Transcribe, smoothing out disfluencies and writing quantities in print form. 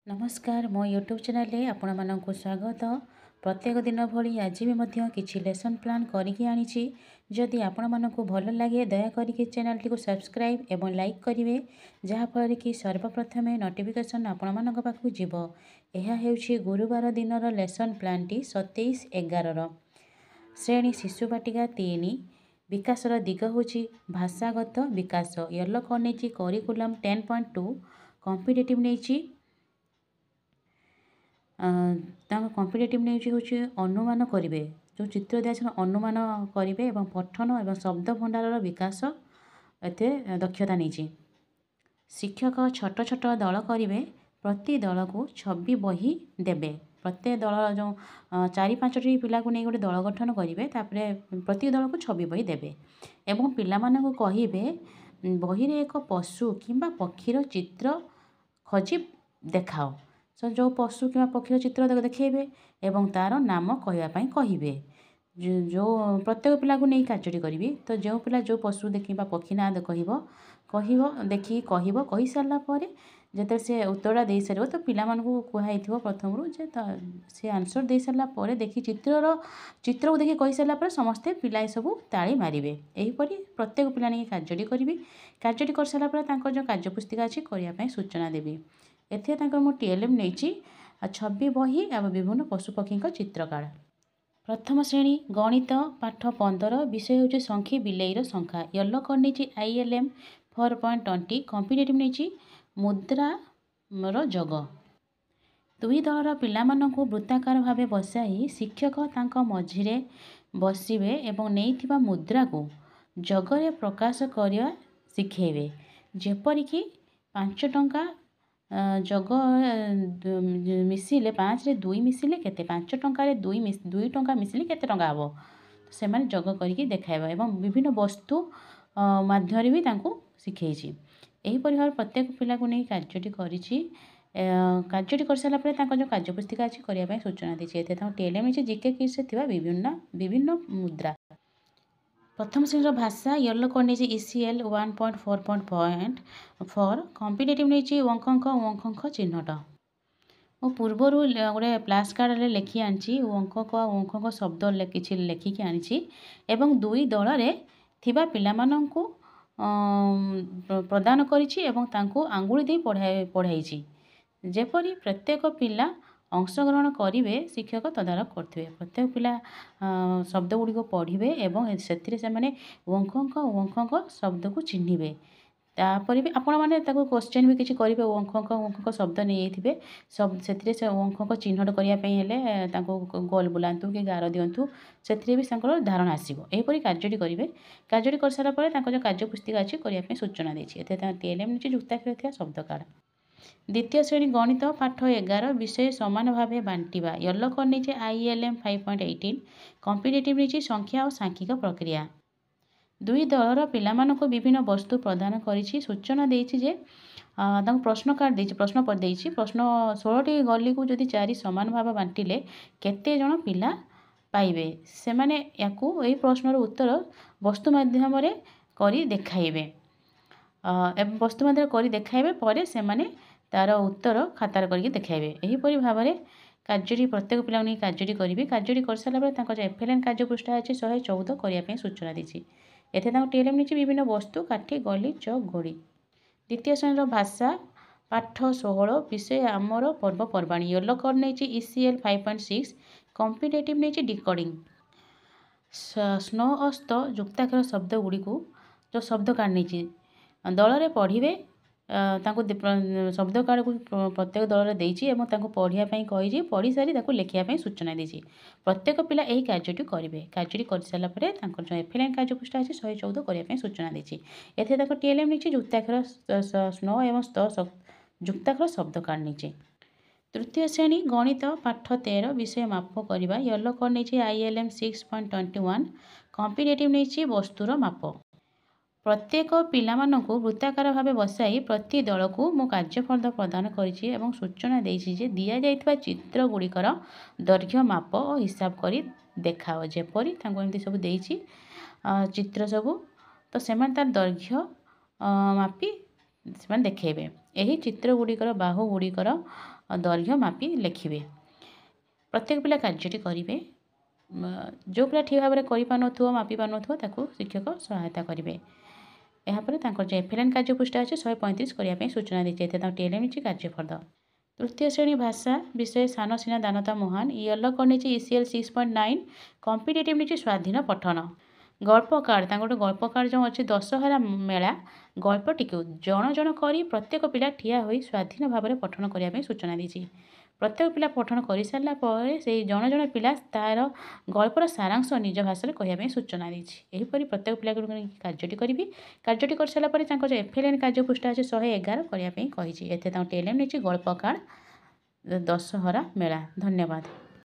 नमस्कार मो YouTube channel आपण मानक स्वागत। प्रत्येक दिन भली आज भी किसी लेसन प्लान करके आनी। जदि आपण मानक भल लगे दयाकोरी चैनल टी सब्सक्राइब एवं लाइक करेंगे जहाँफल कि सर्वप्रथम नोटिफिकेशन आपण मानक पाखु जीव। यह हेउछि गुरुवार दिनर लेसन प्लान टी 27/11 श्रेणी शिशु बाटिका 3 विकासर दिग होछि भाषागत विकास। येलो कौन नहीं करिकुलम 10.2 कॉम्पिटिटिव नहीं कॉम्पिटिटिव नहीं हूँ अनुमान करेंगे जो चित्र दिया अनुमान करेंगे और पठन और शब्द भंडार विकास एते दक्षता नहीं। शिक्षक छोट छोट दल करेंगे प्रति दल को 26 बही देवे। प्रत्येक दल जो 4-5टी पिला को नहीं गोटे दल गठन करेंगे प्रति दल को 26 बही देवे एवं पिला मानक कहिबे बही रे एक पशु किंबा पक्षीर चित्र खोजी देखाओ। सो जो पशु कि पक्षीर चित्र देखेबे एवं तार नाम कहवाई कहे। जो प्रत्येक पिला को नहीं कार्य करी तो जो पिला जो पशु देखी पक्षी ना कह देखी कही सारापर जिते से उत्तरटा दे सार तो पिला कहुई प्रथम जे सी आंसर दे सारापर देखी चित्र को देखिए कही सारापर समस्ते पिला सब ताली मारे। यहीपरि प्रत्येक पिला नहीं कार्य करी कार्य कर सारापर जो कार्यपुस्तिका अच्छी करने सूचना देवी। एथे मो टीएलएम नहीं 26 बही और विभिन्न पशुपक्षी चित्रकार। प्रथम श्रेणी गणित पाठ 15 विषय हूँ संख्या बिलेईर संख्या। येलो कौन नहीं ILM 4.20 कॉम्पिटिटिव नहीं मुद्रार जग। दुई दलर पिला वृत्ताकार भाव बसाई शिक्षक तांको मझिरे बसवे एवं नहीं मुद्रा को जगरे प्रकाश करिया शिखेबे। जेपरिक 5 टंका जग मिसिले 5 रे 2 मिसिले केते 5 टंका रे 2 टंका मिसिले केते टंका हबो से माने जग करके देखाइबा एवं विभिन्न वस्तु माध्यम भी तांको शिखेछि। एही परिवार प्रत्येक पिला को नहीं कार्यटी करिछि। कार्यटी कर सारा पर जो कार्यपुस्तिका अछि करिया पय सूचना देछि। एते टीएलएम अछि जीके किस थिबा विभिन्न मुद्रा। प्रथम श्रेणी भाषा येलो कौन नहीं ECL 1.4.4 कॉम्पिटिटिव नहीं अंक चिन्हट। मो पूर्वर गोटे प्लास कार्ड रे लिखि आनी अंक शब्द किसी लेखिकी आनी एवं दुई दल रे थिबा पिला माननकु प्रदान करिछि एवं तांको आंगुली दे पढ़ाई जेपरि प्रत्येक पिला अंशग्रहण करेंगे शिक्षक तदारख करेंगे। प्रत्येक पिला शब्द गुड़िक पढ़े और से शब्द को चिन्हे। तापर भी आपण मैंने क्वेश्चन भी किसी करेंगे अंक शब्द नहीं सब से अंक चिन्हट करने गोल बुलातु कि गार दिंतु से भी धारणा आसो। यहीपरि कार्यटी करेंगे कार्यटी कर सारापर जो कार्यपुस्तिका अच्छी करने सूचना देती। टीएलएम नीचे जुक्ताक्षर शब्द कार्ड। द्वितीय श्रेणी गणित पाठ 11 विषय समान भाव बांटिबा। येलो कौन नहीं ILM 5.18 कॉम्पिटिटिव नहीं संख्या और सांख्यिक प्रक्रिया। दुई दलर पिला विभिन्न वस्तु प्रदान करिछि सूचना देछि जे प्रश्न कार्ड देछि प्रश्न पर देछि प्रश्न 16टी गली को जदि 4 समान भाव बांटिले केते जण पिला पाइबे से माने याकू एई प्रश्नर उत्तर वस्तु माध्यम रे करी देखाइबे वस्तु माध्यम करी देखाइबे परे से माने तार उत्तर खातार करके देखाइबे। एहीपरि भाव में कार्यटी प्रत्येक पिला नहीं कार्यटी करेंगे कार्यटी कर सारापर जो FLN कार्यपृष्ठा अच्छी 114 करने सूचना देती। एथे टीएलएम नीचे विभिन्न वस्तु काठी गली चौक घोड़ी। द्वितीय श्रेणी भाषा पाठ 16 विषय आमर पर्वपर्वाणी। येलो कौन नहीं ECL 5.6 कॉम्पिटिटिव नहीं डिकोडिंग। स्नो अस्त जुक्ताक्षर शब्द गुड़ी को जो शब्द कार्ड नहीं दल में पढ़े शब्द कार्ड को प्रत्येक दल में देती पढ़ाई कही पढ़ी सारी लिखापी सूचना देती। प्रत्येक पिला यही कार्यटी करेंगे कार्यटी कर सारापर जो FLN कार्यपृष्ठा अच्छी 114 करने सूचना देती। एथे टीएलएम नीचे जुक्ताक्षर स्नो एवं स्त जुक्ताक्षर शब्द कार्ड नीचे। तृतीय श्रेणी गणित पाठ 13 विषय माप करवा। येलो कौन नहीं ILM 6.21 कॉम्पिटिटिव नहीं वस्तुर माप। प्रत्येक पिला वृत्ताकार भाव बसाई प्रति दल को मो कार्यफल प्रदान करिछि एवं सूचना देछि जे दिया जाइतबा चित्र गुड़िकर दैर्घ्य माप और हिसाब करी देखाओ। जेपरि तांको एमती सब देछि चित्र सबू तो सेमान तार दैर्घ्य मापी से देखेबे। यही चित्र गुड़िकर बाहु गुड़िकर ଦୈର୍ଘ୍ୟ ମାପି ଲେଖିବେ। ପ୍ରତ୍ୟେକ ପିଲା କାର୍ଯ୍ୟଟି କରିବେ। ଯେଉଁ ପିଲା ଠିକ୍ ଭାବରେ କରିପାରୁନଥିବ ମାପି ପାରୁନଥିବ ତାକୁ ଶିକ୍ଷକ ସହାୟତା କରିବେ। ଏହାପରେ ତାଙ୍କର ଯେଉଁ ଏଫଏଲ୍ଏନ୍ କାର୍ଯ୍ୟପୃଷ୍ଠା ଅଛି 135 କରିବା ପାଇଁ ସୂଚନା ଦେଇଛି। ଏଥିରେ ତାଙ୍କ ଟିଏଲ୍ଏମ୍ ହେଇଛି କାର୍ଯ୍ୟଫର୍ଦ୍ଦ। ତୃତୀୟ ଶ୍ରେଣୀ ଭାଷା ବିଷୟ ସାନ ସିନା ଦାନତା ମହାନ। ୟେଲୋ କଣ ନେଇଛି ECL 6.9। କମ୍ପିଟେଟିଭ୍ ନେଇଛି ସ୍ୱାଧୀନ ପଠନ। ଗଳ୍ପ କାର୍ଡ଼ ତାଙ୍କର ଗୋଟେ ଗଳ୍ପ କାର୍ଡ଼ ଯେଉଁ ଅଛି ଦଶହରା ମେଳା ଗଳ୍ପଟିକୁ ଜଣ ଜଣ କରି ପ୍ରତ୍ୟେକ ପିଲା ଠିଆ ହୋଇ ସ୍ୱାଧୀନ ଭାବରେ ପଠନ କରିବା ପାଇଁ ସୂଚନା ଦେଇଛି। ପ୍ରତ୍ୟେକ ପିଲା ପଠନ କରିସାରିଲା ପରେ ସେଇ ଜଣ ଜଣ ପିଲା ତାର ଗଳ୍ପର ସାରାଂଶ ନିଜ ଭାଷାରେ କହିବା ପାଇଁ ସୂଚନା ଦେଇଛି। ଏହିପରି ପ୍ରତ୍ୟେକ ପିଲାଗୁଡ଼ିକ ନେଇକି କାର୍ଯ୍ୟଟି କରିବି। କାର୍ଯ୍ୟଟି କରିସାରିଲା ପରେ ତାଙ୍କର ଯେଉଁ ଏଫଏଲ୍ଏନ୍ କାର୍ଯ୍ୟପୃଷ୍ଠା ଅଛି 111 କରିବା ପାଇଁ କହିଛି। ଏଥିରେ ତାଙ୍କ ଟିଏଲ୍ଏମ୍ ନେଇଛି ଗଳ୍ପ କାର୍ଡ଼ ଦଶହରା ମେଳା। ଧନ୍ୟବାଦ।